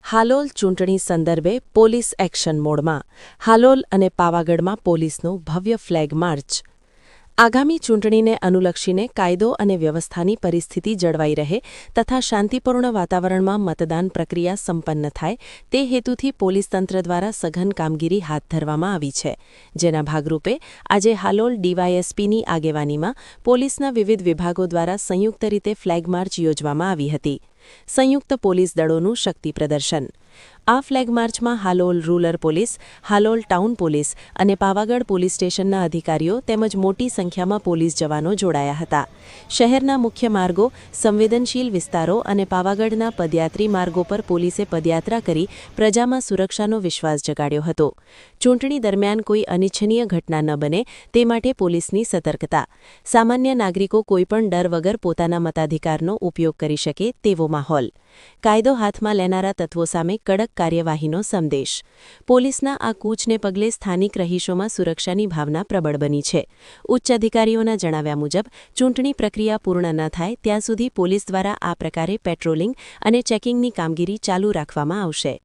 હાલોલ ચૂંટણી સંદર્ભે police action મોડમાં હાલોલ અને પાવાગઢમાં પોલીસનો ભવ્ય ફ્લેગ માર્ચ. આગામી ચૂંટણીને અનુલક્ષીને કાયદો અને વ્યવસ્થાની પરિસ્થિતિ જળવાઈ રહે તથા શાંતિપૂર્ણ વાતાવરણમાં મતદાન પ્રક્રિયા સંપન્ન થાય તે હેતુથી પોલીસ તંત્ર દ્વારા સઘન કામગીરી હાથ ધરવામાં આવી છે. જેના ભાગરૂપે આજે હાલોલ ડીવાયએસપીની આગેવાનીમાં પોલીસના વિવિધ વિભાગો દ્વારા સંયુક્ત રીતે ફ્લેગ માર્ચ યોજવામાં આવી હતી. સંયુક્ત પોલીસ દળોનું શક્તિ પ્રદર્શન. આ ફ્લેગ માર્ચમાં Halol rural police, Halol town police અને પાવાગઢ પોલીસ સ્ટેશનના અધિકારીઓ તેમજ મોટી સંખ્યામાં પોલીસ જવાનો જોડાયા હતા. શહેરના મુખ્ય માર્ગો, સંવેદનશીલ વિસ્તારો અને પાવાગઢના પદયાત્રી માર્ગો પર પોલીસે પદયાત્રા કરી પ્રજામાં સુરક્ષાનો વિશ્વાસ જગાડ્યો હતો. ચૂંટણી દરમિયાન કોઈ અનિચ્છનીય ઘટના ન બને તે માટે પોલીસની સતર્કતા. સામાન્ય નાગરિકો કોઈપણ ડર વગર પોતાના મતાધિકારનો ઉપયોગ કરી શકે તેવો માહોલ. કાયદો હાથમાં લેનારા તત્વો સામે કડક કાર્યવાહીનો સંદેશ. પોલીસના આ કૂચને પગલે સ્થાનિક રહીશોમાં સુરક્ષાની ભાવના પ્રબળ બની છે. ઉચ્ચ અધિકારીઓના જણાવ્યા મુજબ ચૂંટણી પ્રક્રિયા પૂર્ણ ન થાય ત્યાં સુધી પોલીસ દ્વારા આ પ્રકારે પેટ્રોલિંગ અને ચેકિંગની કામગીરી ચાલુ રાખવામાં આવશે.